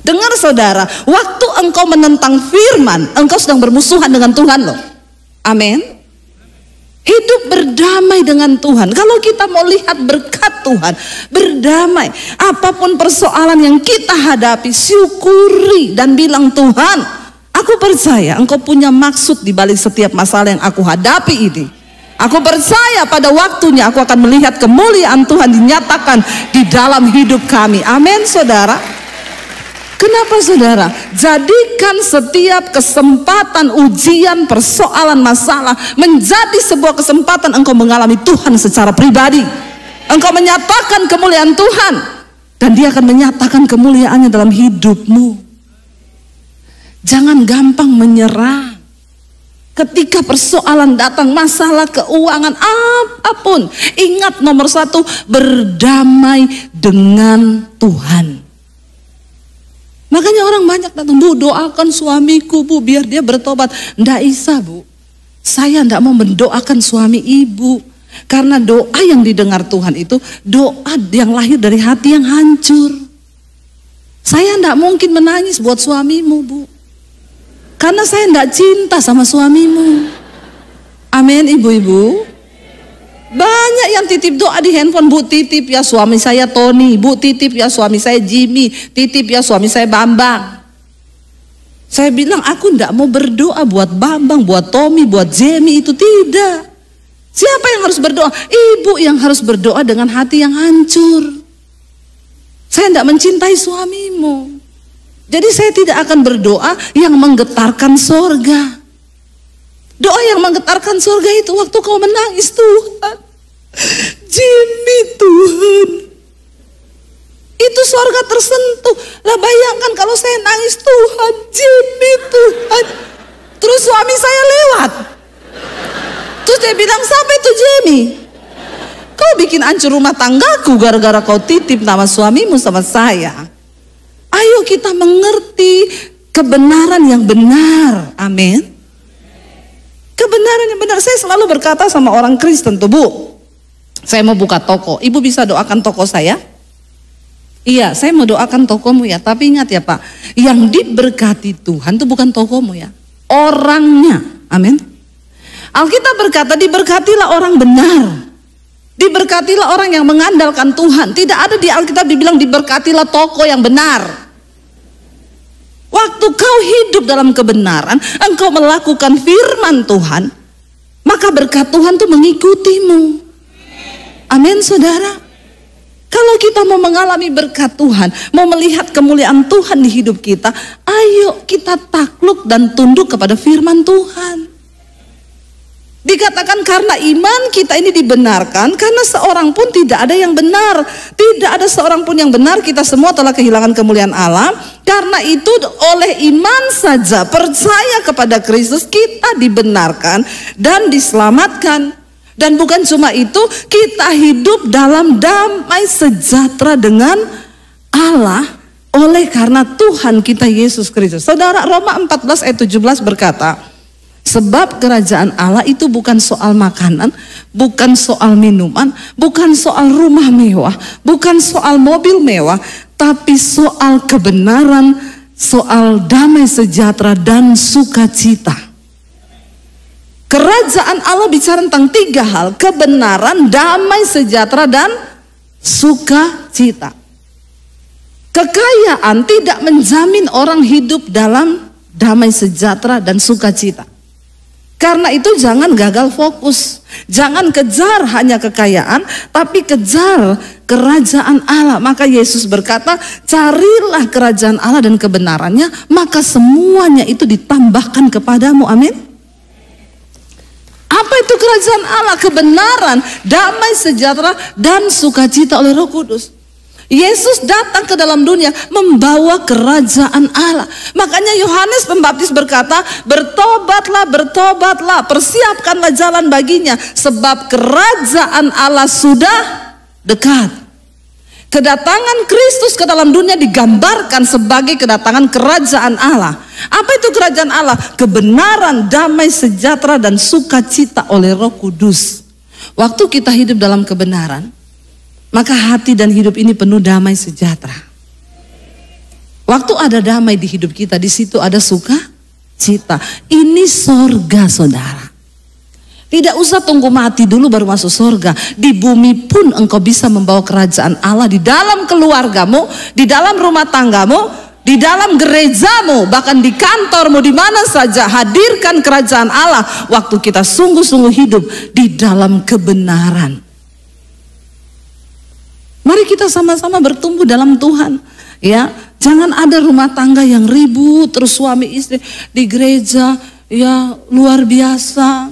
Dengar saudara, waktu engkau menentang firman, engkau sedang bermusuhan dengan Tuhan loh. Amin. Hidup berdamai dengan Tuhan. Kalau kita mau lihat berkat Tuhan, berdamai. Apapun persoalan yang kita hadapi, syukuri dan bilang, Tuhan, aku percaya engkau punya maksud di balik setiap masalah yang aku hadapi ini. Aku percaya pada waktunya aku akan melihat kemuliaan Tuhan dinyatakan di dalam hidup kami. Amin saudara. Kenapa saudara? Jadikan setiap kesempatan, ujian, persoalan, masalah menjadi sebuah kesempatan engkau mengalami Tuhan secara pribadi. Engkau menyatakan kemuliaan Tuhan, dan Dia akan menyatakan kemuliaannya dalam hidupmu. Jangan gampang menyerah. Ketika persoalan datang, masalah keuangan, apapun, ingat nomor satu, berdamai dengan Tuhan. Makanya orang banyak datang, Bu, doakan suamiku, Bu, biar dia bertobat. Nggak bisa, Bu. Saya nggak mau mendoakan suami ibu. Karena doa yang didengar Tuhan itu doa yang lahir dari hati yang hancur. Saya nggak mungkin menangis buat suamimu, Bu. Karena saya nggak cinta sama suamimu. Amin, ibu-ibu. Banyak yang titip doa di handphone, Bu, titip ya suami saya Tony, Bu, titip ya suami saya Jimmy, titip ya suami saya Bambang. Saya bilang aku enggak mau berdoa buat Bambang, buat Tommy, buat Jamie, itu tidak. Siapa yang harus berdoa? Ibu yang harus berdoa dengan hati yang hancur. Saya enggak mencintai suamimu. Jadi saya tidak akan berdoa yang menggetarkan sorga. Doa yang menggetarkan surga itu waktu kau menangis, Tuhan, Jimmy, Tuhan, itu surga tersentuh. Lah bayangkan kalau saya nangis, Tuhan, Jimmy, Tuhan, terus suami saya lewat, terus dia bilang, siapa itu Jimmy? Kau bikin hancur rumah tanggaku gara-gara kau titip nama suamimu sama saya. Ayo kita mengerti kebenaran yang benar. Amin. Kebenaran yang benar. Saya selalu berkata sama orang Kristen tuh, Bu, saya mau buka toko, Ibu bisa doakan toko saya? Iya, saya mau doakan tokomu ya. Tapi ingat ya Pak, yang diberkati Tuhan itu bukan tokomu ya, orangnya. Amin. Alkitab berkata, diberkatilah orang benar, diberkatilah orang yang mengandalkan Tuhan. Tidak ada di Alkitab dibilang diberkatilah toko yang benar. Waktu kau hidup dalam kebenaran, engkau melakukan firman Tuhan, maka berkat Tuhan itu mengikutimu. Amin saudara. Kalau kita mau mengalami berkat Tuhan, mau melihat kemuliaan Tuhan di hidup kita, ayo kita takluk dan tunduk kepada firman Tuhan. Dikatakan karena iman kita ini dibenarkan, karena seorang pun tidak ada yang benar. Tidak ada seorang pun yang benar, kita semua telah kehilangan kemuliaan Allah. Karena itu oleh iman saja, percaya kepada Kristus, kita dibenarkan dan diselamatkan. Dan bukan cuma itu, kita hidup dalam damai sejahtera dengan Allah oleh karena Tuhan kita Yesus Kristus. Saudara, Roma 14 ayat 17 berkata, sebab kerajaan Allah itu bukan soal makanan, bukan soal minuman, bukan soal rumah mewah, bukan soal mobil mewah, tapi soal kebenaran, soal damai sejahtera dan sukacita. Kerajaan Allah bicara tentang 3 hal, kebenaran, damai sejahtera dan sukacita. Kekayaan tidak menjamin orang hidup dalam damai sejahtera dan sukacita. Karena itu jangan gagal fokus. Jangan kejar hanya kekayaan, tapi kejar kerajaan Allah. Maka Yesus berkata, carilah kerajaan Allah dan kebenarannya, maka semuanya itu ditambahkan kepadamu. Amin. Apa itu kerajaan Allah? Kebenaran, damai sejahtera dan sukacita oleh Roh Kudus. Yesus datang ke dalam dunia membawa kerajaan Allah. Makanya Yohanes Pembaptis berkata, bertobatlah, bertobatlah, persiapkanlah jalan baginya, sebab kerajaan Allah sudah dekat. Kedatangan Kristus ke dalam dunia digambarkan sebagai kedatangan kerajaan Allah. Apa itu kerajaan Allah? Kebenaran, damai sejahtera dan sukacita oleh Roh Kudus. Waktu kita hidup dalam kebenaran, maka hati dan hidup ini penuh damai sejahtera. Waktu ada damai di hidup kita, di situ ada sukacita. Ini sorga, saudara. Tidak usah tunggu mati dulu baru masuk sorga. Di bumi pun engkau bisa membawa kerajaan Allah di dalam keluargamu, di dalam rumah tanggamu, di dalam gerejamu, bahkan di kantormu, di mana saja. Hadirkan kerajaan Allah waktu kita sungguh-sungguh hidup di dalam kebenaran. Mari kita sama-sama bertumbuh dalam Tuhan, ya. Jangan ada rumah tangga yang ribut terus suami istri di gereja, ya luar biasa.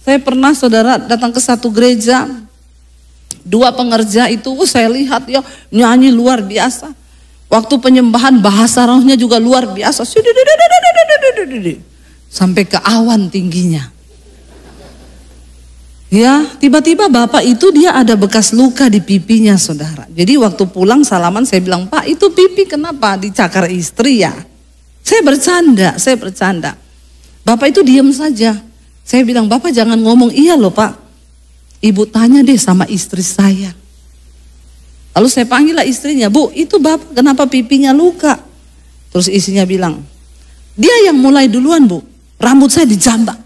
Saya pernah, saudara, datang ke satu gereja, 2 pengerja itu, saya lihat ya nyanyi luar biasa. Waktu penyembahan bahasa rohnya juga luar biasa, sampai ke awan tingginya. Ya, tiba-tiba bapak itu dia ada bekas luka di pipinya, saudara. Jadi waktu pulang salaman saya bilang, Pak, itu pipi kenapa dicakar istri ya? Saya bercanda. Bapak itu diam saja. Saya bilang, Bapak jangan ngomong iya loh Pak. Ibu tanya deh sama istri saya. Lalu saya panggil lah istrinya, Bu, itu Bapak kenapa pipinya luka? Terus istrinya bilang, dia yang mulai duluan Bu, rambut saya dijambak.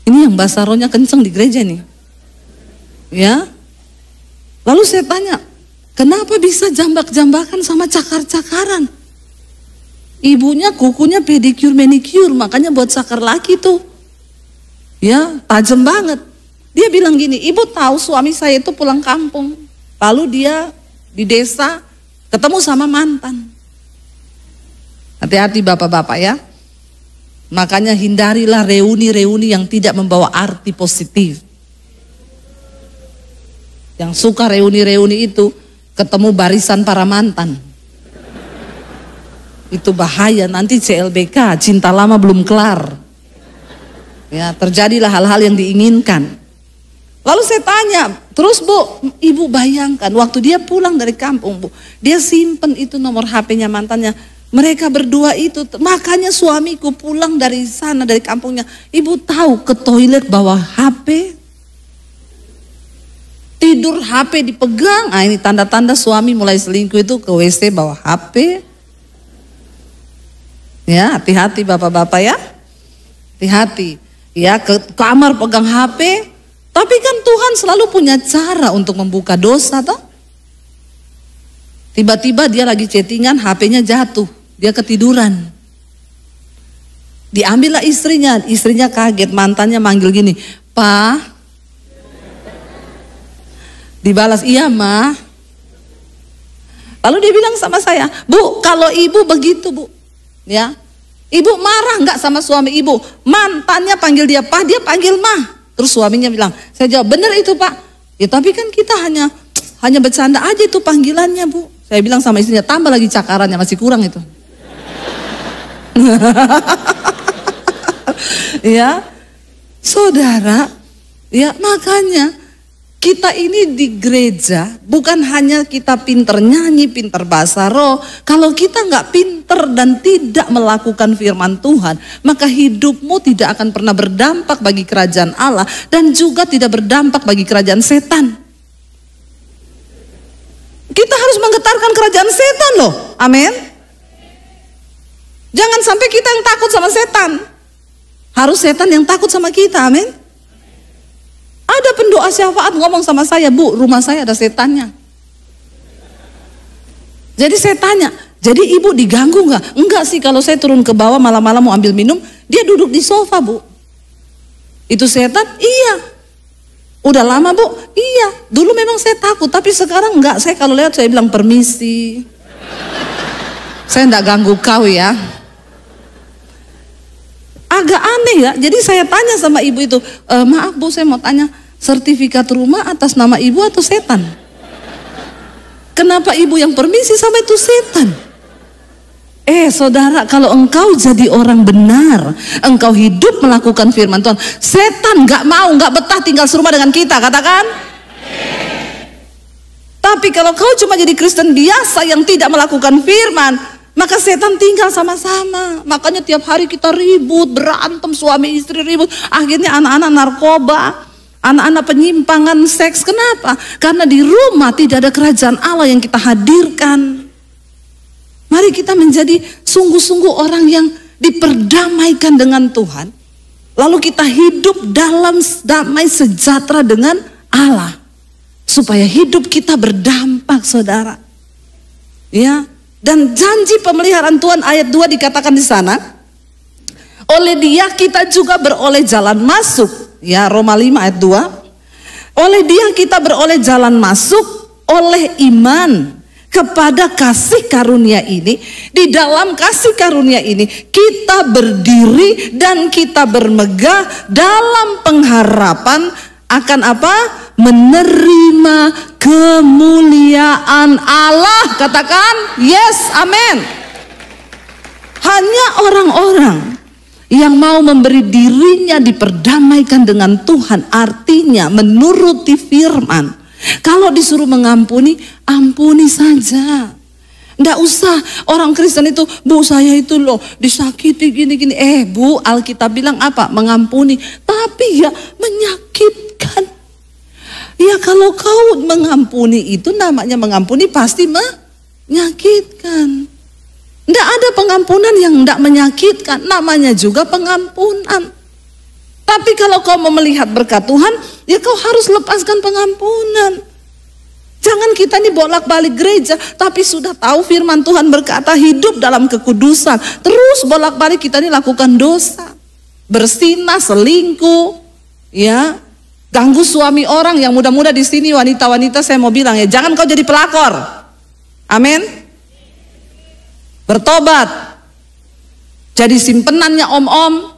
Ini yang bahasa rohnya kenceng di gereja nih. Ya. Lalu saya tanya, kenapa bisa jambak-jambakan sama cakar-cakaran? Ibunya kukunya pedicure manicure, makanya buat cakar laki tuh. Ya, tajam banget. Dia bilang gini, Ibu tahu suami saya itu pulang kampung. Lalu dia di desa ketemu sama mantan. Hati-hati bapak-bapak ya. Makanya hindarilah reuni-reuni yang tidak membawa arti positif. Yang suka reuni-reuni itu ketemu barisan para mantan. Itu bahaya, nanti CLBK, cinta lama belum kelar. Ya, terjadilah hal-hal yang diinginkan. Lalu saya tanya, terus Bu, Ibu bayangkan waktu dia pulang dari kampung Bu, dia simpen itu nomor HP-nya mantannya. Mereka berdua itu, makanya suamiku pulang dari sana, dari kampungnya. Ibu tahu ke toilet bawa HP, tidur HP dipegang. Ah, ini tanda-tanda suami mulai selingkuh itu ke WC bawa HP. Ya, hati-hati bapak-bapak ya. Hati-hati. Ya, ke kamar pegang HP. Tapi kan Tuhan selalu punya cara untuk membuka dosa toh. Tiba-tiba dia lagi chattingan, HP-nya jatuh. Dia ketiduran. Diambillah istrinya. Istrinya kaget, mantannya manggil gini, "Pa." Dibalas, "Iya, Ma." Lalu dia bilang sama saya, "Bu, kalau Ibu begitu, Bu. Ya, Ibu marah nggak sama suami Ibu? Mantannya panggil dia Pa, dia panggil Ma." Terus suaminya bilang, saya jawab, "Bener itu Pak." "Ya tapi kan kita hanya bercanda aja itu panggilannya Bu." Saya bilang sama istrinya, "Tambah lagi cakarannya, masih kurang itu." Ya, saudara, ya makanya kita ini di gereja bukan hanya kita pinter nyanyi, pinter bahasa roh. Kalau kita nggak pinter dan tidak melakukan firman Tuhan, maka hidupmu tidak akan pernah berdampak bagi kerajaan Allah dan juga tidak berdampak bagi kerajaan setan. Kita harus menggetarkan kerajaan setan loh, amin. Jangan sampai kita yang takut sama setan, harus setan yang takut sama kita, amin. Ada pendoa syafaat ngomong sama saya, "Bu, rumah saya ada setannya." Jadi saya tanya, "Jadi Ibu diganggu nggak?" "Enggak sih, kalau saya turun ke bawah malam-malam mau ambil minum, dia duduk di sofa Bu." "Itu setan?" "Iya." "Udah lama Bu?" "Iya." Dulu memang saya takut, tapi sekarang enggak. Saya kalau lihat saya bilang, "Permisi, saya enggak ganggu kau ya." Agak aneh ya. Jadi saya tanya sama ibu itu, "Maaf Bu, saya mau tanya, sertifikat rumah atas nama Ibu atau setan?" "Kenapa Ibu yang permisi sama itu setan?" Saudara, kalau engkau jadi orang benar, engkau hidup melakukan firman Tuhan, setan nggak betah tinggal serumah dengan kita, katakan. Tapi kalau kau cuma jadi Kristen biasa yang tidak melakukan firman, maka setan tinggal sama-sama. Makanya tiap hari kita ribut, berantem, suami istri ribut. Akhirnya anak-anak narkoba, anak-anak penyimpangan seks. Kenapa? Karena di rumah tidak ada kerajaan Allah yang kita hadirkan. kita menjadi sungguh-sungguh orang yang diperdamaikan dengan Tuhan. Lalu kita hidup dalam damai sejahtera dengan Allah. Supaya hidup kita berdampak, saudara. Ya, dan janji pemeliharaan Tuhan ayat 2 dikatakan di sana. Oleh Dia kita juga beroleh jalan masuk. Ya, Roma 5 ayat 2. Oleh Dia kita beroleh jalan masuk oleh iman kepada kasih karunia ini. Di dalam kasih karunia ini kita berdiri dan kita bermegah dalam pengharapan akan apa? Menerima kemuliaan Allah. Katakan yes, amin. Hanya orang-orang yang mau memberi dirinya diperdamaikan dengan Tuhan, artinya menuruti firman. Kalau disuruh mengampuni, ampuni saja. Nggak usah orang Kristen itu, Bu saya itu loh disakiti gini-gini. Bu, Alkitab bilang apa? Mengampuni. Tapi ya menyakitkan. Ya kalau kau mengampuni itu namanya mengampuni pasti menyakitkan. Nggak ada pengampunan yang nggak menyakitkan. Namanya juga pengampunan. Tapi kalau kau mau melihat berkat Tuhan, ya kau harus lepaskan pengampunan. Jangan kita ini bolak-balik gereja, tapi sudah tahu firman Tuhan berkata hidup dalam kekudusan. Terus bolak-balik kita ini lakukan dosa. Bersinah, selingkuh, ya, ganggu suami orang. Yang muda-muda di sini, wanita-wanita saya mau bilang ya, jangan kau jadi pelakor. Amin. Bertobat. Jadi simpenannya om-om.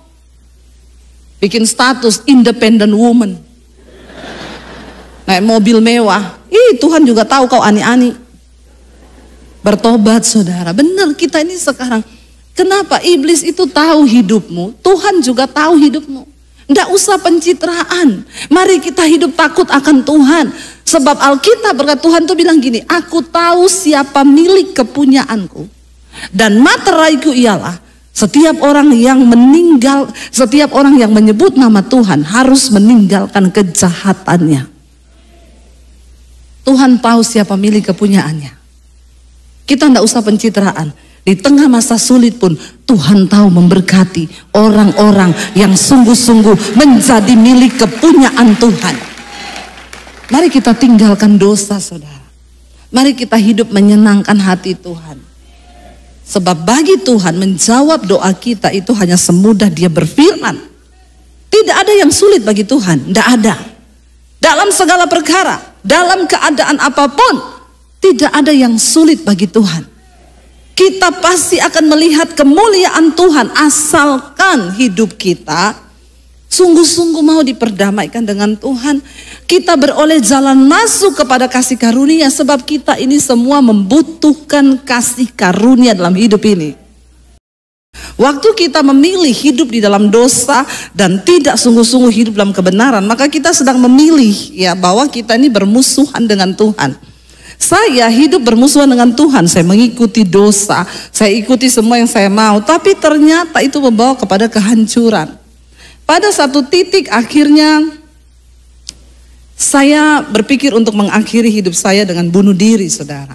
Bikin status independent woman. Naik mobil mewah. Tuhan juga tahu kau ani-ani. Bertobat saudara. Benar kita ini sekarang. Kenapa iblis itu tahu hidupmu? Tuhan juga tahu hidupmu. Nggak usah pencitraan. Mari kita hidup takut akan Tuhan. Sebab Alkitab berkata Tuhan tuh bilang gini. Aku tahu siapa milik kepunyaanku. Dan materaiku ialah setiap orang yang meninggal, setiap orang yang menyebut nama Tuhan harus meninggalkan kejahatannya. Tuhan tahu siapa milik kepunyaannya. Kita tidak usah pencitraan. Di tengah masa sulit pun Tuhan tahu memberkati orang-orang yang sungguh-sungguh menjadi milik kepunyaan Tuhan. Mari kita tinggalkan dosa, saudara. Mari kita hidup menyenangkan hati Tuhan. Sebab bagi Tuhan menjawab doa kita itu hanya semudah Dia berfirman. Tidak ada yang sulit bagi Tuhan, tidak ada. Dalam segala perkara, dalam keadaan apapun, tidak ada yang sulit bagi Tuhan. Kita pasti akan melihat kemuliaan Tuhan asalkan hidup kita sungguh-sungguh mau diperdamaikan dengan Tuhan. Kita beroleh jalan masuk kepada kasih karunia. Sebab kita ini semua membutuhkan kasih karunia dalam hidup ini. Waktu kita memilih hidup di dalam dosa dan tidak sungguh-sungguh hidup dalam kebenaran, maka kita sedang memilih ya bahwa kita ini bermusuhan dengan Tuhan. Saya hidup bermusuhan dengan Tuhan. Saya mengikuti dosa, saya ikuti semua yang saya mau, tapi ternyata itu membawa kepada kehancuran. Pada satu titik akhirnya saya berpikir untuk mengakhiri hidup saya dengan bunuh diri, saudara.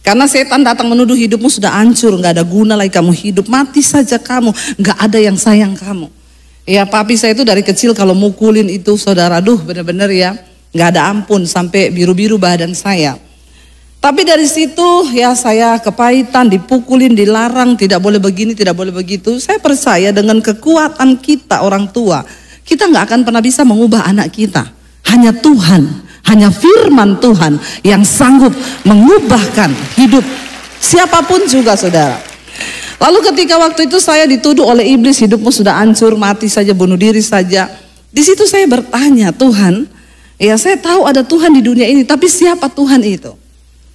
Karena setan datang menuduh hidupmu sudah hancur, nggak ada guna lagi kamu hidup, mati saja kamu, nggak ada yang sayang kamu. Ya papi saya itu dari kecil kalau mukulin itu, saudara, aduh bener-bener ya, nggak ada ampun, sampai biru-biru badan saya. Tapi dari situ ya saya kepahitan, dipukulin, dilarang, tidak boleh begini, tidak boleh begitu. Saya percaya dengan kekuatan kita orang tua, kita nggak akan pernah bisa mengubah anak kita. Hanya Tuhan, hanya firman Tuhan yang sanggup mengubahkan hidup siapapun juga, saudara. Lalu ketika waktu itu saya dituduh oleh iblis, hidupmu sudah hancur, mati saja, bunuh diri saja. Di situ saya bertanya, Tuhan, ya saya tahu ada Tuhan di dunia ini, tapi siapa Tuhan itu?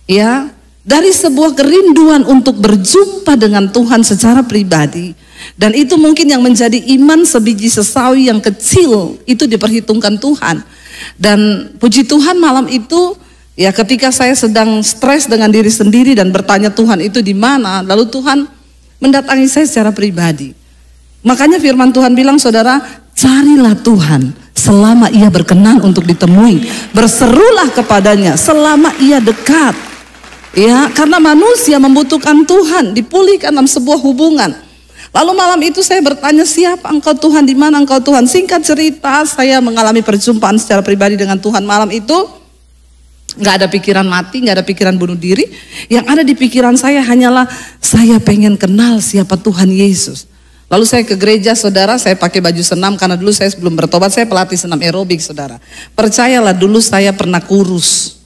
Ya, dari sebuah kerinduan untuk berjumpa dengan Tuhan secara pribadi. Dan itu mungkin yang menjadi iman sebiji sesawi yang kecil, itu diperhitungkan Tuhan. Dan puji Tuhan malam itu ya ketika saya sedang stres dengan diri sendiri dan bertanya Tuhan itu di mana, lalu Tuhan mendatangi saya secara pribadi. Makanya firman Tuhan bilang, saudara, carilah Tuhan selama Ia berkenan untuk ditemui, berserulah kepadanya selama Ia dekat. Ya, karena manusia membutuhkan Tuhan, dipulihkan dalam sebuah hubungan. Lalu malam itu saya bertanya, siapa engkau Tuhan, di mana engkau Tuhan? Singkat cerita, saya mengalami perjumpaan secara pribadi dengan Tuhan malam itu. Gak ada pikiran mati, gak ada pikiran bunuh diri. Yang ada di pikiran saya hanyalah saya pengen kenal siapa Tuhan Yesus. Lalu saya ke gereja, saudara, saya pakai baju senam karena dulu saya sebelum bertobat saya pelatih senam aerobik, saudara. Percayalah, dulu saya pernah kurus.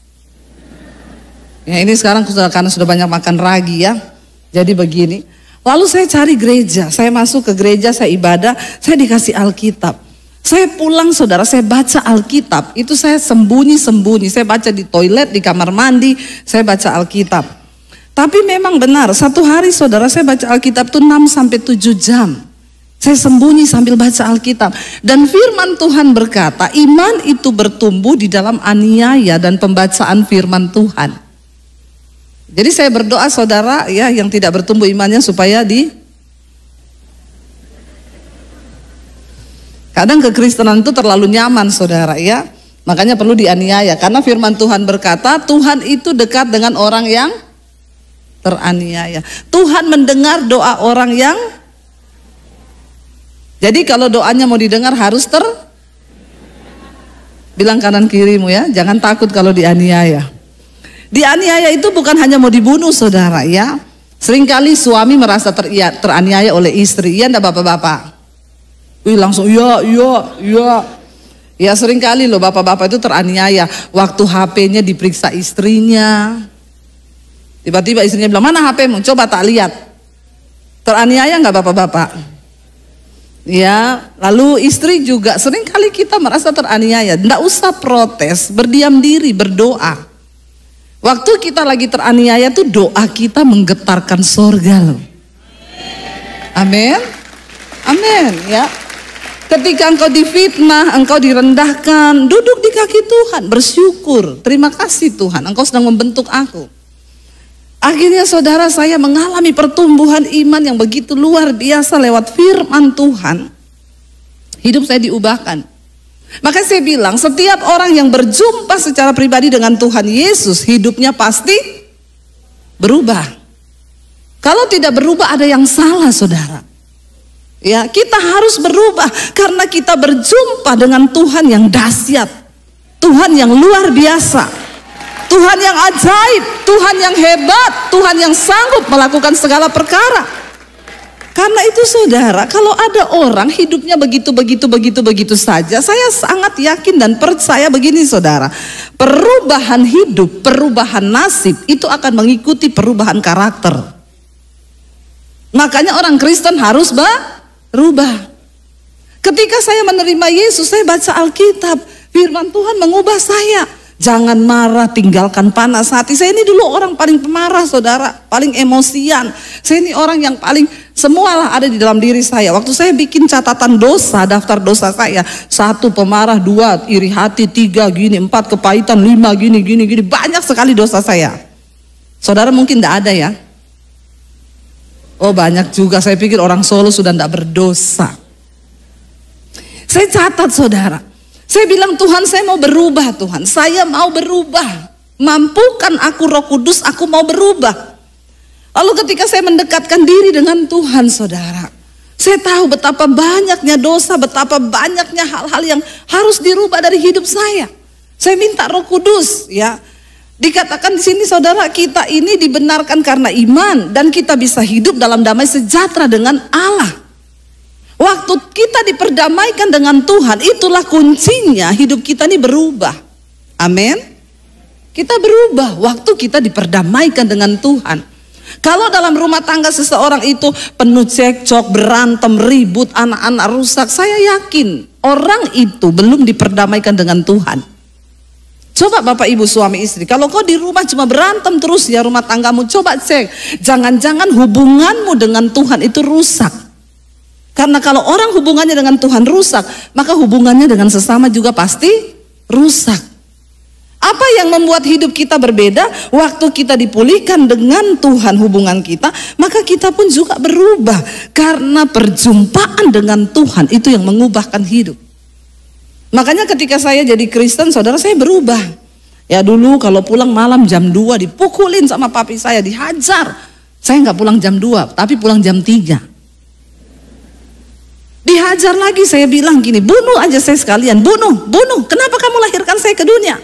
Ya, ini sekarang karena sudah banyak makan ragi ya. Jadi begini. Lalu saya cari gereja, saya masuk ke gereja, saya ibadah, saya dikasih Alkitab. Saya pulang, saudara, saya baca Alkitab. Itu saya sembunyi-sembunyi, saya baca di toilet, di kamar mandi, saya baca Alkitab. Tapi memang benar, satu hari, saudara, saya baca Alkitab itu 6-7 jam. Saya sembunyi sambil baca Alkitab. Dan firman Tuhan berkata, iman itu bertumbuh di dalam aniaya dan pembacaan firman Tuhan. Jadi saya berdoa, saudara, ya, yang tidak bertumbuh imannya supaya kadang kekristenan itu terlalu nyaman, saudara, ya. Makanya perlu dianiaya. Karena firman Tuhan berkata, Tuhan itu dekat dengan orang yang teraniaya. Tuhan mendengar doa orang yang. Jadi kalau doanya mau didengar harus bilang kanan kirimu ya, jangan takut kalau dianiaya. Dianiaya itu bukan hanya mau dibunuh, saudara, ya. Seringkali suami merasa teraniaya oleh istri. Iya enggak bapak-bapak? Wih, langsung iya. Ya seringkali loh bapak-bapak itu teraniaya. Waktu HP-nya diperiksa istrinya. Tiba-tiba istrinya bilang, mana HP-mu? Coba tak lihat. Teraniaya enggak bapak-bapak? Ya, lalu istri juga seringkali kita merasa teraniaya. Enggak usah protes, berdiam diri, berdoa. Waktu kita lagi teraniaya tuh doa kita menggetarkan sorga loh. Amin. Amin ya. Ketika engkau difitnah, engkau direndahkan, duduk di kaki Tuhan, bersyukur. Terima kasih Tuhan, engkau sedang membentuk aku. Akhirnya saudara, saya mengalami pertumbuhan iman yang begitu luar biasa lewat firman Tuhan. Hidup saya diubahkan. Maka saya bilang, setiap orang yang berjumpa secara pribadi dengan Tuhan Yesus, hidupnya pasti berubah. Kalau tidak berubah ada yang salah, saudara. Ya, kita harus berubah karena kita berjumpa dengan Tuhan yang dahsyat, Tuhan yang luar biasa, Tuhan yang ajaib, Tuhan yang hebat, Tuhan yang sanggup melakukan segala perkara. Karena itu saudara, kalau ada orang hidupnya begitu saja, saya sangat yakin dan percaya begini saudara, perubahan hidup, perubahan nasib itu akan mengikuti perubahan karakter. Makanya orang Kristen harus berubah. Ketika saya menerima Yesus, saya baca Alkitab, firman Tuhan mengubah saya. Jangan marah, tinggalkan panas hati. Saya ini dulu orang paling pemarah, saudara, paling emosian. Saya ini orang yang paling, semualah ada di dalam diri saya. Waktu saya bikin catatan dosa, daftar dosa saya, 1 pemarah, 2 iri hati, 3 gini, 4 kepahitan, 5 gini, banyak sekali dosa saya. Saudara mungkin tidak ada ya? Oh banyak juga, saya pikir orang Solo sudah tidak berdosa. Saya catat saudara. Saya bilang, Tuhan saya mau berubah Tuhan, saya mau berubah. Mampukan aku Roh Kudus, aku mau berubah. Lalu ketika saya mendekatkan diri dengan Tuhan saudara, saya tahu betapa banyaknya dosa, betapa banyaknya hal-hal yang harus dirubah dari hidup saya. Saya minta Roh Kudus ya. Dikatakan di sini saudara, kita ini dibenarkan karena iman dan kita bisa hidup dalam damai sejahtera dengan Allah. Waktu kita diperdamaikan dengan Tuhan, itulah kuncinya hidup kita ini berubah. Amin. Kita berubah waktu kita diperdamaikan dengan Tuhan. Kalau dalam rumah tangga seseorang itu penuh cekcok, berantem, ribut, anak-anak rusak, saya yakin orang itu belum diperdamaikan dengan Tuhan. Coba bapak ibu suami istri, kalau kau di rumah cuma berantem terus ya rumah tanggamu, coba cek, jangan-jangan hubunganmu dengan Tuhan itu rusak. Karena kalau orang hubungannya dengan Tuhan rusak, maka hubungannya dengan sesama juga pasti rusak. Apa yang membuat hidup kita berbeda? Waktu kita dipulihkan dengan Tuhan hubungan kita, maka kita pun juga berubah. Karena perjumpaan dengan Tuhan itu yang mengubahkan hidup. Makanya ketika saya jadi Kristen, saudara, saya berubah. Ya dulu kalau pulang malam jam 2 dipukulin sama papi saya, dihajar. Saya nggak pulang jam 2, tapi pulang jam 3. Dihajar lagi, saya bilang gini, bunuh aja saya sekalian, bunuh. Kenapa kamu lahirkan saya ke dunia?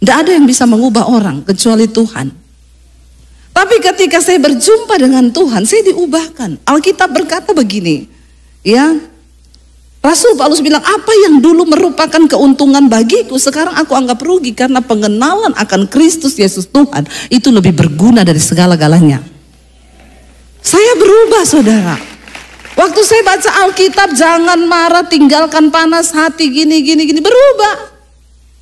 Nggak ada yang bisa mengubah orang kecuali Tuhan. Tapi ketika saya berjumpa dengan Tuhan, saya diubahkan. Alkitab berkata begini, ya, Rasul Paulus bilang, apa yang dulu merupakan keuntungan bagiku, sekarang aku anggap rugi karena pengenalan akan Kristus Yesus Tuhan itu lebih berguna dari segala-galanya. Saya berubah, saudara. Waktu saya baca Alkitab, jangan marah, tinggalkan panas hati, gini, berubah.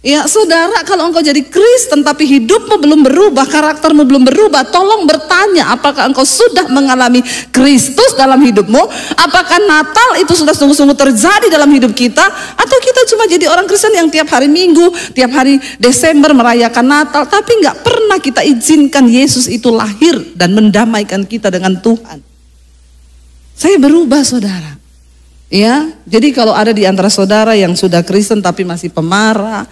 Ya saudara, kalau engkau jadi Kristen tapi hidupmu belum berubah, karaktermu belum berubah, tolong bertanya, apakah engkau sudah mengalami Kristus dalam hidupmu? Apakah Natal itu sudah sungguh-sungguh terjadi dalam hidup kita? Atau kita cuma jadi orang Kristen yang tiap hari Minggu, tiap hari Desember merayakan Natal, tapi nggak pernah kita izinkan Yesus itu lahir dan mendamaikan kita dengan Tuhan. Saya berubah, saudara. Ya, jadi kalau ada di antara saudara yang sudah Kristen tapi masih pemarah,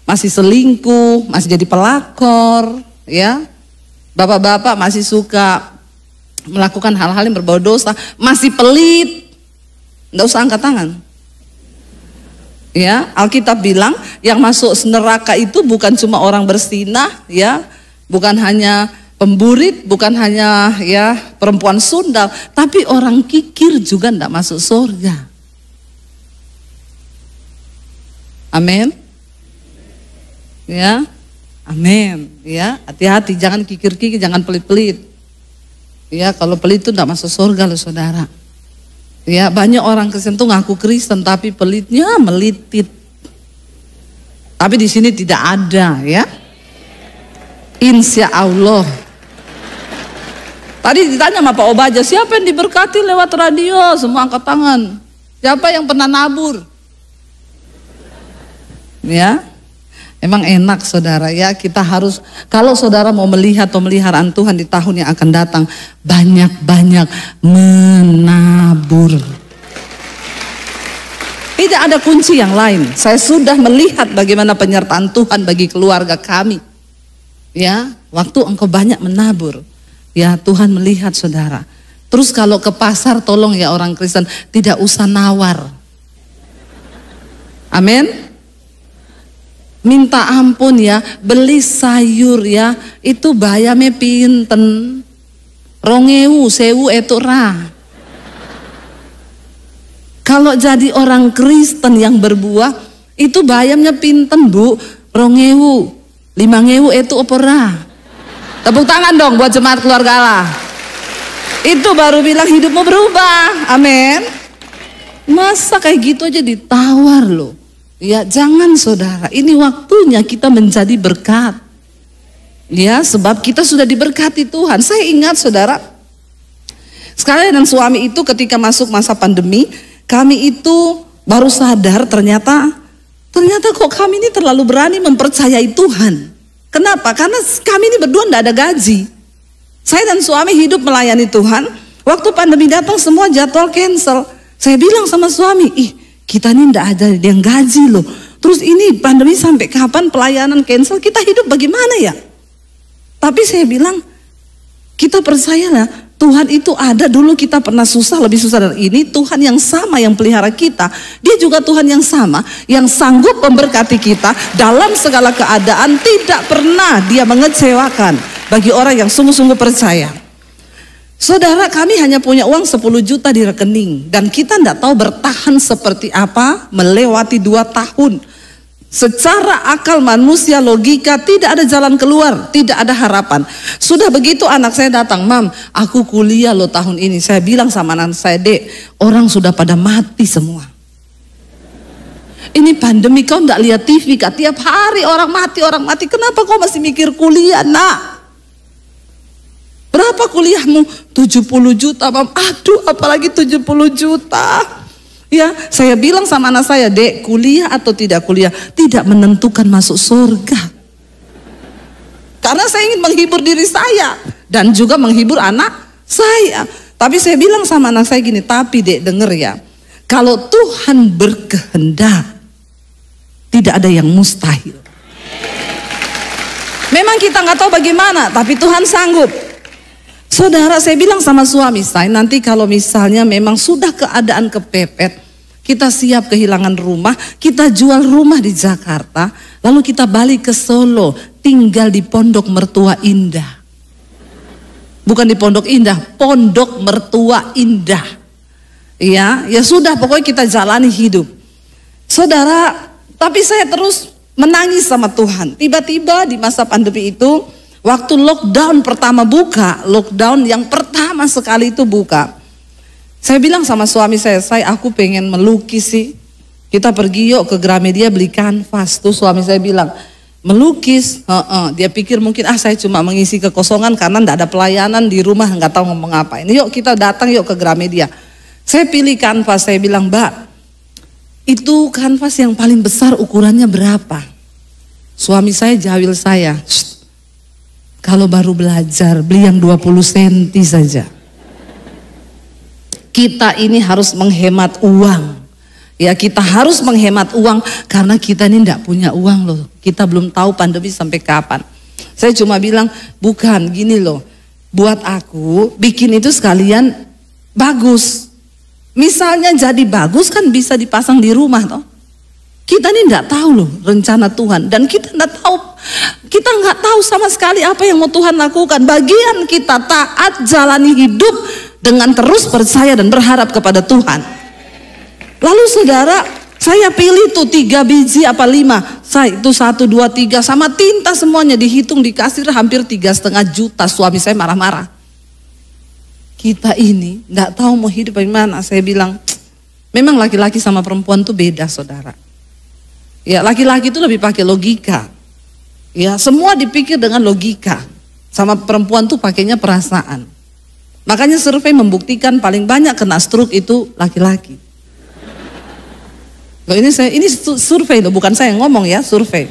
masih selingkuh, masih jadi pelakor, ya, bapak-bapak masih suka melakukan hal-hal yang berbau dosa, masih pelit, nggak usah angkat tangan. Ya, Alkitab bilang yang masuk neraka itu bukan cuma orang bersinah, ya, bukan hanya pemburit, bukan hanya ya perempuan sundal, tapi orang kikir juga nggak masuk surga. Amin. Ya, amin. Ya, hati-hati, jangan kikir-kikir, jangan pelit-pelit. Ya, kalau pelit itu tidak masuk surga loh, saudara. Ya, banyak orang Kristen tuh ngaku Kristen tapi pelitnya melitit. Tapi di sini tidak ada, ya. Insya Allah. Tadi ditanya sama Pak Obaja, siapa yang diberkati lewat radio? Semua angkat tangan. Siapa yang pernah nabur? Ya. Emang enak, saudara, ya, kita harus, kalau saudara mau melihat pemeliharaan Tuhan di tahun yang akan datang, banyak-banyak menabur. Tidak ada kunci yang lain. Saya sudah melihat bagaimana penyertaan Tuhan bagi keluarga kami. Ya, waktu engkau banyak menabur, ya Tuhan melihat, saudara. Terus kalau ke pasar, tolong ya orang Kristen, tidak usah nawar. Amin. Minta ampun ya, beli sayur ya, itu bayarnya pinten, 2.000, 1.000 itu rah. Kalau jadi orang Kristen yang berbuah, itu bayarnya pinten bu, 2.000, 5.000 itu apa rah. Tepuk tangan dong buat jemaat keluarga Allah. Itu baru bilang hidupmu berubah, amin. Masa kayak gitu aja ditawar loh. Ya jangan, saudara, ini waktunya kita menjadi berkat. Ya, sebab kita sudah diberkati Tuhan. Saya ingat, saudara, sekali dan suami itu ketika masuk masa pandemi, kami itu baru sadar ternyata kok kami ini terlalu berani mempercayai Tuhan. Kenapa? Karena kami ini berdua tidak ada gaji. Saya dan suami hidup melayani Tuhan. Waktu pandemi datang semua jadwal cancel. Saya bilang sama suami, kita ini tidak ada yang gaji loh. Terus ini pandemi sampai kapan pelayanan cancel, kita hidup bagaimana ya? Tapi saya bilang, kita percayalah Tuhan itu ada. Dulu kita pernah susah, lebih susah dari ini. Tuhan yang sama yang pelihara kita, dia juga Tuhan yang sama yang sanggup memberkati kita dalam segala keadaan. Tidak pernah dia mengecewakan bagi orang yang sungguh-sungguh percaya. Saudara, kami hanya punya uang 10 juta di rekening dan kita tidak tahu bertahan seperti apa melewati 2 tahun. Secara akal manusia, logika, tidak ada jalan keluar, tidak ada harapan. Sudah begitu anak saya datang, Mam, aku kuliah loh tahun ini. Saya bilang sama anak saya, Dek, orang sudah pada mati semua. Ini pandemi, kau tidak lihat TV kak? Tiap hari orang mati. Kenapa kau masih mikir kuliah, nak? Berapa kuliahmu? 70 juta, Mam. Aduh, apalagi 70 juta. Ya, saya bilang sama anak saya, Dek, kuliah atau tidak kuliah tidak menentukan masuk surga. Karena saya ingin menghibur diri saya dan juga menghibur anak saya. Tapi saya bilang sama anak saya gini, tapi Dek, denger ya, kalau Tuhan berkehendak, tidak ada yang mustahil. kita nggak tahu bagaimana, tapi Tuhan sanggup. Saudara, saya bilang sama suami saya, nanti kalau misalnya memang sudah keadaan kepepet, kita siap kehilangan rumah, kita jual rumah di Jakarta, lalu kita balik ke Solo, tinggal di Pondok Mertua Indah. Bukan di Pondok Indah, Pondok Mertua Indah. Ya sudah, pokoknya kita jalani hidup. Saudara, tapi saya terus menangis sama Tuhan. Tiba-tiba di masa pandemi itu, waktu lockdown pertama buka, lockdown yang pertama sekali itu buka. Saya bilang sama suami saya, aku pengen melukis sih. Kita pergi yuk ke Gramedia beli kanvas. Tuh suami saya bilang, melukis? Dia pikir mungkin saya cuma mengisi kekosongan karena enggak ada pelayanan di rumah, nggak tahu ngomong apa. Ini yuk kita datang yuk ke Gramedia. Saya pilih kanvas, saya bilang, Mbak, itu kanvas yang paling besar ukurannya berapa? Suami saya jawil saya, kalau baru belajar beli yang 20 cm saja. Kita ini harus menghemat uang. Ya, kita harus menghemat uang karena kita ini tidak punya uang loh. Kita belum tahu pandemi sampai kapan. Saya cuma bilang, bukan gini loh. Buat aku bikin itu sekalian bagus. Misalnya jadi bagus kan bisa dipasang di rumah toh. Kita ini tidak tahu loh rencana Tuhan, dan kita nggak tahu sama sekali apa yang mau Tuhan lakukan. Bagian kita taat, jalani hidup dengan terus percaya dan berharap kepada Tuhan. Lalu saudara, saya pilih tuh 3 biji apa 5. Saya itu 1, 2, 3 sama tinta semuanya dihitung di kasir hampir 3,5 juta. Suami saya marah-marah. Kita ini nggak tahu mau hidup bagaimana. Saya bilang, memang laki-laki sama perempuan tuh beda, saudara. Ya, laki-laki itu lebih pakai logika. Ya, semua dipikir dengan logika. Sama perempuan tuh pakainya perasaan. Makanya survei membuktikan paling banyak kena stroke itu laki-laki. Loh, ini survei loh, bukan saya yang ngomong ya, survei.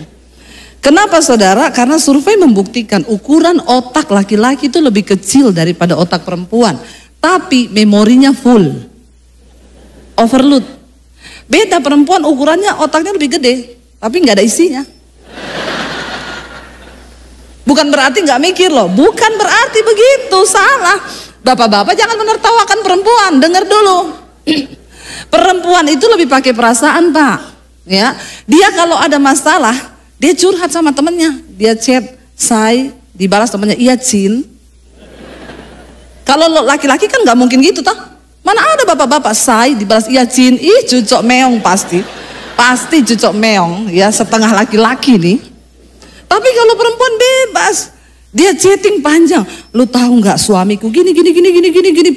Kenapa saudara? Karena survei membuktikan ukuran otak laki-laki itu lebih kecil daripada otak perempuan. Tapi memorinya full. Overload. Beda, perempuan ukurannya otaknya lebih gede, tapi nggak ada isinya. Bukan berarti nggak mikir loh, bukan berarti begitu, salah. Bapak-bapak jangan menertawakan perempuan, dengar dulu. Perempuan itu lebih pakai perasaan, Pak. Ya, dia kalau ada masalah, dia curhat sama temennya, dia chat, say, dibalas temennya, iya Cin. Kalau laki-laki kan nggak mungkin gitu, toh. Mana ada bapak-bapak say dibalas iya Cin, ih cucok meong pasti cucok meong, ya setengah laki-laki nih. Tapi kalau perempuan bebas, dia chatting panjang. Lu tahu nggak suamiku gini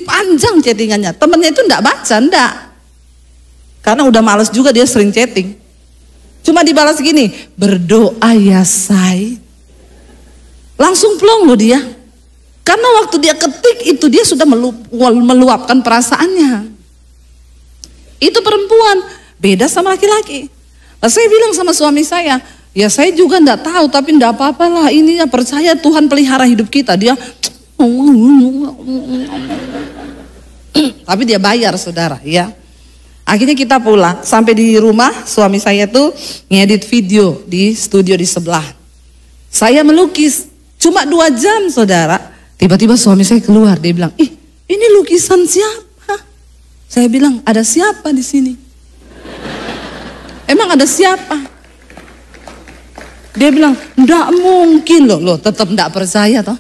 panjang chattingannya. Temennya itu nggak baca, nggak. Karena udah males juga dia sering chatting. Cuma dibalas gini, berdoa ya say. Langsung plong loh dia. Karena waktu dia ketik itu dia sudah meluapkan perasaannya. Itu perempuan, beda sama laki-laki. Nah, saya bilang sama suami saya, ya saya juga enggak tahu, tapi enggak apa-apa lah, ini ya percaya Tuhan pelihara hidup kita. Dia tapi dia bayar, saudara, ya. Akhirnya kita pulang, sampai di rumah suami saya tuh ngedit video di studio di sebelah. Saya melukis cuma 2 jam, saudara. Tiba-tiba suami saya keluar, dia bilang, ih ini lukisan siapa? Saya bilang, ada siapa di sini? Emang ada siapa? Dia bilang, ndak mungkin loh, tetap ndak percaya toh?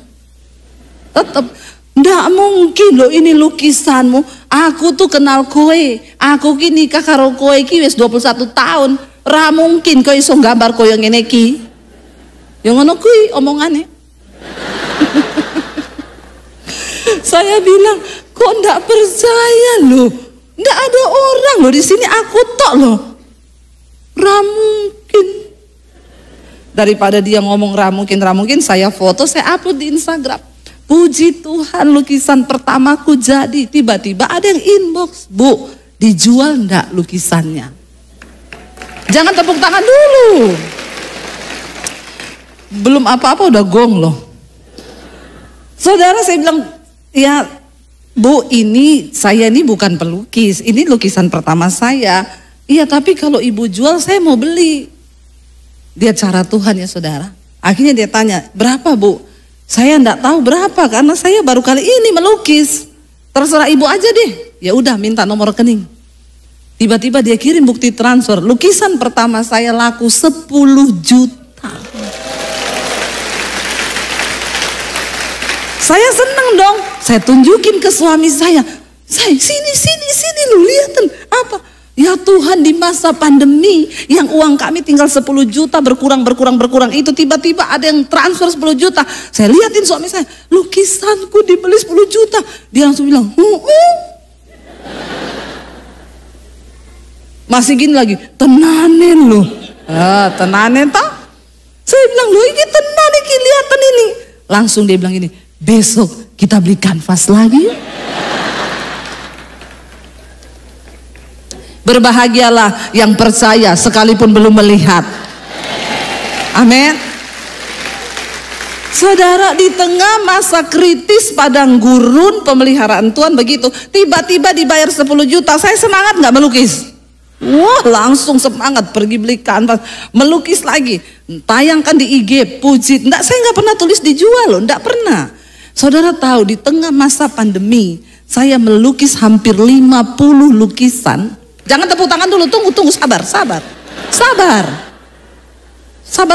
Tetap, ndak mungkin loh ini lukisanmu. Aku tuh kenal kowe, aku ki nikah karo kowe ki wis 21 tahun. Ra mungkin kowe iso gambar koyo ngene ki. Yang ngono kuwi omongane. Saya bilang, kok ndak percaya loh? Ndak ada orang loh di sini, aku tok loh. Ra mungkin. Daripada dia ngomong ra mungkin, saya foto, saya upload di Instagram. Puji Tuhan, lukisan pertamaku jadi. Tiba-tiba ada yang inbox, Bu, dijual ndak lukisannya? Jangan tepuk tangan dulu. Belum apa-apa udah gong loh. Saudara, saya bilang, ya Bu, saya ini bukan pelukis, ini lukisan pertama saya. Iya, tapi kalau ibu jual saya mau beli. Dia cara Tuhan ya saudara. Akhirnya dia tanya, berapa Bu? Saya enggak tahu berapa karena saya baru kali ini melukis. Terserah ibu aja deh. Ya udah, minta nomor rekening. Tiba-tiba dia kirim bukti transfer. Lukisan pertama saya laku 10 juta. Saya senang dong. Saya tunjukin ke suami saya. Sini lu lihatin apa? Ya Tuhan, di masa pandemi yang uang kami tinggal 10 juta berkurang itu tiba-tiba ada yang transfer 10 juta. Saya lihatin suami saya, lukisanku dibeli 10 juta. Dia langsung bilang, masih gini lagi, tenanen lu. Tenanen tak? Saya bilang, lu ini tenanen, kelihatan ini. Langsung dia bilang ini, besok kita beli kanvas lagi. Berbahagialah yang percaya sekalipun belum melihat. Amin. Saudara, di tengah masa kritis padang gurun pemeliharaan Tuhan begitu, tiba-tiba dibayar 10 juta, saya semangat nggak melukis? Wah, langsung semangat pergi beli kanvas, melukis lagi, tayangkan di IG, puji. Saya nggak pernah tulis dijual loh, nggak pernah. Saudara tahu, di tengah masa pandemi, saya melukis hampir 50 lukisan. Jangan tepuk tangan dulu, tunggu, sabar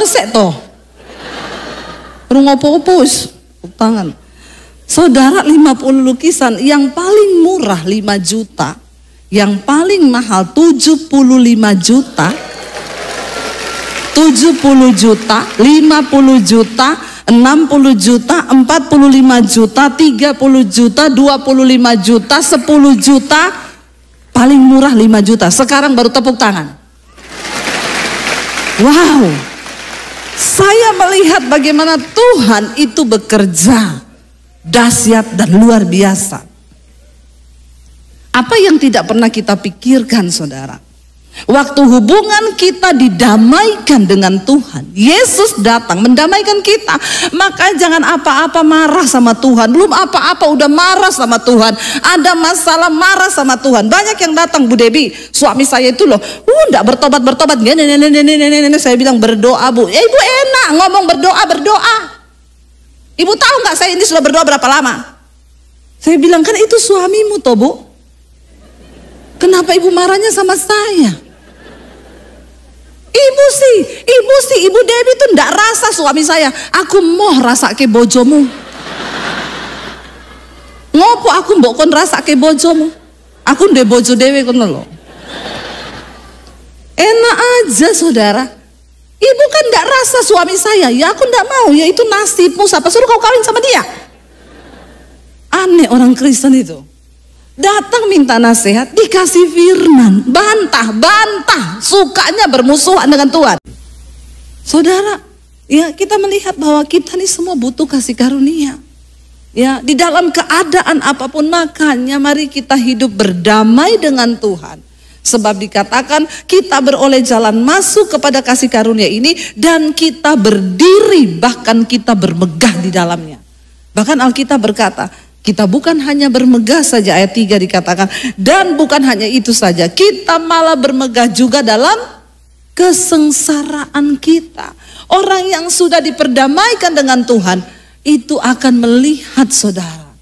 sek toh. Rungopo-opus, tepuk tangan. Saudara, 50 lukisan, yang paling murah 5 juta, yang paling mahal 75 juta, 70 juta, 50 juta, 60 juta, 45 juta, 30 juta, 25 juta, 10 juta. Paling murah 5 juta. Sekarang baru tepuk tangan. Wow. Saya melihat bagaimana Tuhan itu bekerja dahsyat dan luar biasa. Apa yang tidak pernah kita pikirkan, saudara? Waktu hubungan kita didamaikan dengan Tuhan, Yesus datang mendamaikan kita. Maka jangan apa-apa marah sama Tuhan. Belum apa-apa udah marah sama Tuhan. Ada masalah marah sama Tuhan. Banyak yang datang, Bu Debi, suami saya itu loh, enggak bertobat. Saya bilang berdoa Bu. Ya Ibu enak ngomong berdoa. Ibu tahu nggak saya ini sudah berdoa berapa lama? Saya bilang, kan itu suamimu toh Bu. Kenapa Ibu marahnya sama saya? Ibu Dewi itu ndak rasa suami saya. Aku mau rasa ke bojomu. Ngopo aku mbok kon rasa ke bojomu? Aku ndek bojo Dewi kono lho. Enak aja saudara. Ibu kan ndak rasa suami saya. Ya aku ndak mau. Ya itu nasibmu. Siapa suruh kau kawin sama dia? Aneh orang Kristen itu. Datang minta nasihat, dikasih firman, bantah, sukanya bermusuhan dengan Tuhan. Saudara, ya kita melihat bahwa kita ini semua butuh kasih karunia. Ya, di dalam keadaan apapun, makanya mari kita hidup berdamai dengan Tuhan. Sebab dikatakan kita beroleh jalan masuk kepada kasih karunia ini dan kita berdiri, bahkan kita bermegah di dalamnya. Bahkan Alkitab berkata, kita bukan hanya bermegah saja, ayat 3 dikatakan, dan bukan hanya itu saja, kita malah bermegah juga dalam kesengsaraan kita. Orang yang sudah diperdamaikan dengan Tuhan, itu akan melihat saudara,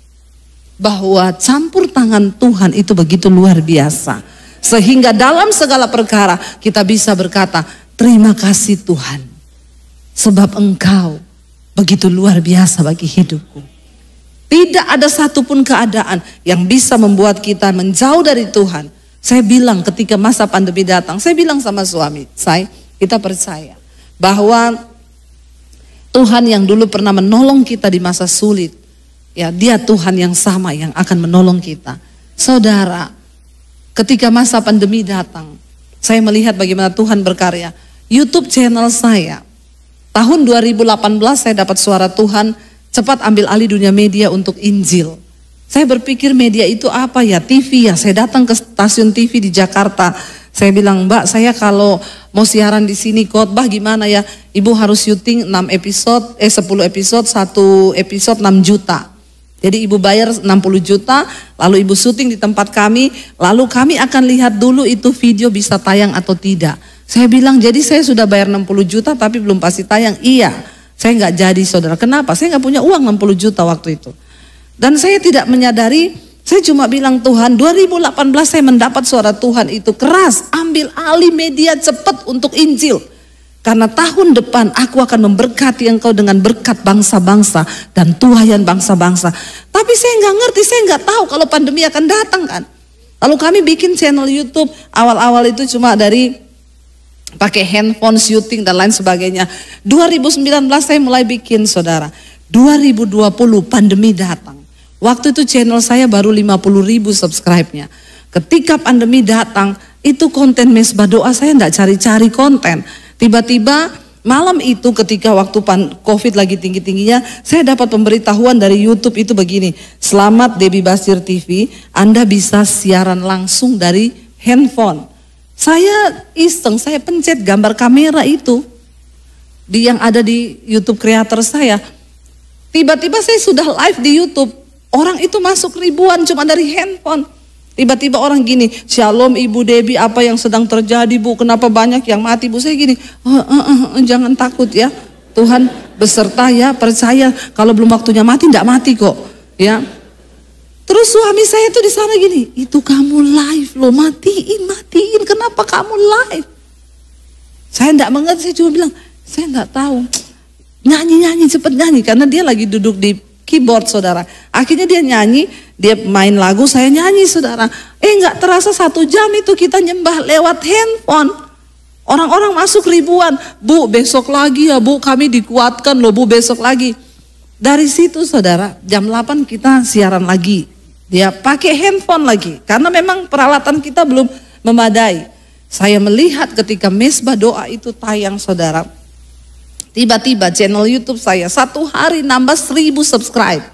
bahwa campur tangan Tuhan itu begitu luar biasa. Sehingga dalam segala perkara kita bisa berkata, terima kasih Tuhan, sebab Engkau begitu luar biasa bagi hidupku. Tidak ada satupun keadaan yang bisa membuat kita menjauh dari Tuhan. Saya bilang ketika masa pandemi datang, saya bilang sama suami, kita percaya bahwa Tuhan yang dulu pernah menolong kita di masa sulit, ya Dia Tuhan yang sama yang akan menolong kita. Saudara, ketika masa pandemi datang, saya melihat bagaimana Tuhan berkarya. YouTube channel saya, tahun 2018 saya dapat suara Tuhan, cepat ambil alih dunia media untuk Injil. Saya berpikir media itu apa ya? TV ya. Saya datang ke stasiun TV di Jakarta. Saya bilang, Mbak, saya kalau mau siaran di sini khotbah gimana ya? Ibu harus syuting 10 episode, 1 episode 6 juta. Jadi ibu bayar 60 juta, lalu ibu syuting di tempat kami, lalu kami akan lihat dulu itu video bisa tayang atau tidak. Saya bilang, jadi saya sudah bayar 60 juta tapi belum pasti tayang. Iya. Saya nggak jadi saudara. Kenapa? Saya nggak punya uang 60 juta waktu itu. Dan saya tidak menyadari, saya cuma bilang Tuhan 2018 saya mendapat suara Tuhan itu keras. Ambil alih media cepat untuk Injil. Karena tahun depan aku akan memberkati engkau dengan berkat bangsa-bangsa dan tuhayan bangsa-bangsa. Tapi saya nggak ngerti, saya nggak tahu kalau pandemi akan datang kan. Lalu kami bikin channel YouTube, awal-awal itu cuma dari pakai handphone, syuting dan lain sebagainya. 2019 saya mulai bikin saudara. 2020 pandemi datang. Waktu itu channel saya baru 50.000 subscribe-nya. Ketika pandemi datang, itu konten mesbah doa saya enggak cari-cari konten. Tiba-tiba malam itu ketika waktu COVID lagi tinggi-tingginya, saya dapat pemberitahuan dari YouTube itu begini. Selamat Debbie Basir TV, Anda bisa siaran langsung dari handphone. Saya iseng, saya pencet gambar kamera itu yang ada di YouTube creator saya. Tiba-tiba saya sudah live di YouTube. Orang itu masuk ribuan cuma dari handphone. Tiba-tiba orang gini, Shalom Ibu Debbie, apa yang sedang terjadi Bu? Kenapa banyak yang mati Bu? Saya gini, jangan takut ya. Tuhan beserta ya, percaya kalau belum waktunya mati, enggak mati kok. Ya. Terus suami saya tuh di sana gini, itu kamu live loh, matiin. Kenapa kamu live? Saya enggak mengerti, saya cuma bilang, saya enggak tahu. Nyanyi, cepet nyanyi, karena dia lagi duduk di keyboard saudara. Akhirnya dia nyanyi, dia main lagu, saya nyanyi saudara. Enggak terasa 1 jam itu kita nyembah lewat handphone. Orang-orang masuk ribuan. Bu besok lagi ya Bu, kami dikuatkan loh Bu, besok lagi. Dari situ saudara, jam 8 kita siaran lagi. Dia pakai handphone lagi, karena memang peralatan kita belum memadai. Saya melihat ketika mesbah doa itu tayang saudara. Tiba-tiba channel YouTube saya 1 hari nambah 1000 subscribe.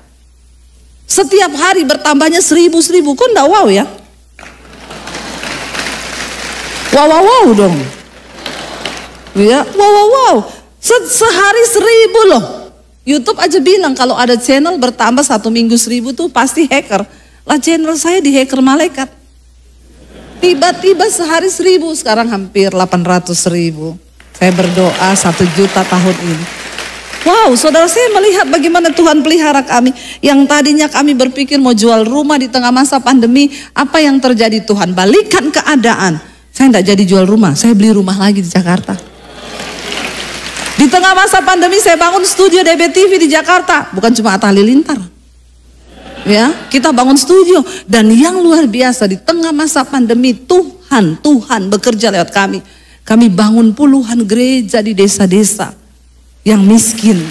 Setiap hari bertambahnya 1000. Kok enggak wow ya? Wow dong. Ya, wow. Sehari 1000 loh. YouTube aja bilang kalau ada channel bertambah 1 minggu 1000 tuh pasti hacker. Lah channel saya di hacker malaikat. Tiba-tiba sehari 1000, sekarang hampir 800.000. Saya berdoa 1 juta tahun ini. Wow, saudara, saya melihat bagaimana Tuhan pelihara kami. Yang tadinya kami berpikir mau jual rumah di tengah masa pandemi. Apa yang terjadi? Tuhan balikan keadaan. Saya tidak jadi jual rumah, saya beli rumah lagi di Jakarta. Di tengah masa pandemi saya bangun studio DBTV di Jakarta. Bukan cuma Atta Halilintar. Ya, kita bangun studio. Dan yang luar biasa, di tengah masa pandemi Tuhan bekerja lewat kami. Kami bangun puluhan gereja di desa-desa yang miskin.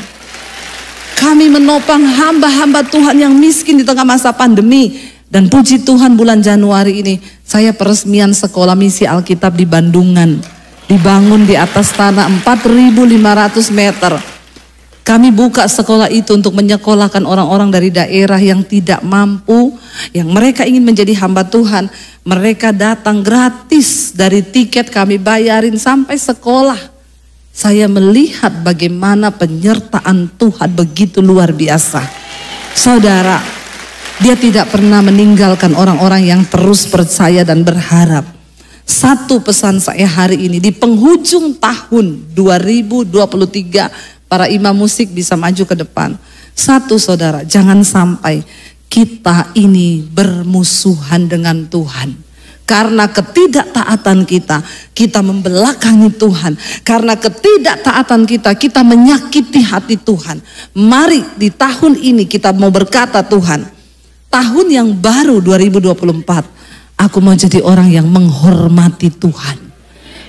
Kami menopang hamba-hamba Tuhan yang miskin di tengah masa pandemi. Dan puji Tuhan bulan Januari ini saya peresmian sekolah misi Alkitab di Bandungan. Dibangun di atas tanah 4.500 meter. Kami buka sekolah itu untuk menyekolahkan orang-orang dari daerah yang tidak mampu, yang mereka ingin menjadi hamba Tuhan. Mereka datang gratis, dari tiket kami bayarin sampai sekolah. Saya melihat bagaimana penyertaan Tuhan begitu luar biasa. Saudara, Dia tidak pernah meninggalkan orang-orang yang terus percaya dan berharap. Satu pesan saya hari ini, di penghujung tahun 2023, para imam musik bisa maju ke depan. Satu saudara, jangan sampai kita ini bermusuhan dengan Tuhan. Karena ketidaktaatan kita membelakangi Tuhan. Karena ketidaktaatan kita menyakiti hati Tuhan. Mari di tahun ini kita mau berkata, Tuhan, tahun yang baru 2024, aku mau jadi orang yang menghormati Tuhan.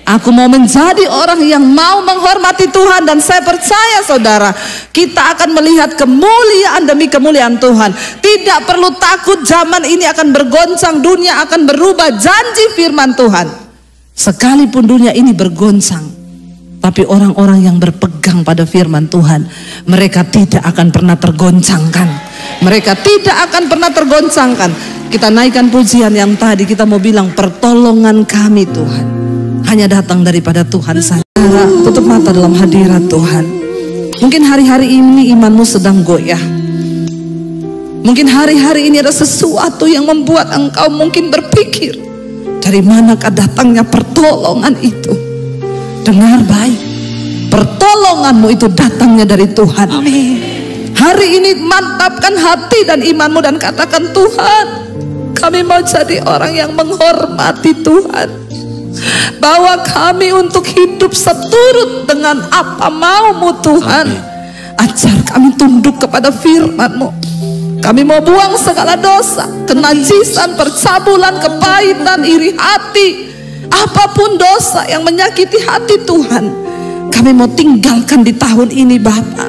Aku mau menjadi orang yang mau menghormati Tuhan. Dan saya percaya saudara, kita akan melihat kemuliaan demi kemuliaan Tuhan. Tidak perlu takut, zaman ini akan bergoncang, dunia akan berubah. Janji firman Tuhan, sekalipun dunia ini bergoncang, tapi orang-orang yang berpegang pada firman Tuhan, mereka tidak akan pernah tergoncangkan. Mereka tidak akan pernah tergoncangkan. Kita naikkan pujian yang tadi, kita mau bilang pertolongan kami Tuhan hanya datang daripada Tuhan saja. Tutup mata dalam hadirat Tuhan. Mungkin hari-hari ini imanmu sedang goyah. Mungkin hari-hari ini ada sesuatu yang membuat engkau mungkin berpikir, dari manakah datangnya pertolongan itu? Dengar baik, pertolonganmu itu datangnya dari Tuhan. Amin. Hari ini mantapkan hati dan imanmu dan katakan, Tuhan, kami mau jadi orang yang menghormati Tuhan. Bawa kami untuk hidup seturut dengan apa maumu Tuhan. Ajar kami tunduk kepada firman-Mu. Kami mau buang segala dosa, kenajisan, percabulan, kepahitan, iri hati, apapun dosa yang menyakiti hati Tuhan. Kami mau tinggalkan di tahun ini Bapa.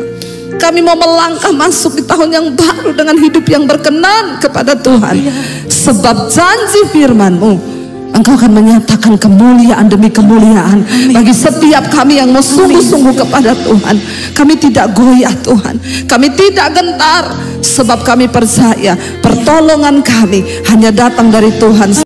Kami mau melangkah masuk di tahun yang baru dengan hidup yang berkenan kepada Tuhan. Sebab janji firman-Mu, Engkau akan menyatakan kemuliaan demi kemuliaan bagi setiap kami yang mau sungguh-sungguh kepada Tuhan. Kami tidak goyah Tuhan, kami tidak gentar, sebab kami percaya pertolongan kami hanya datang dari Tuhan.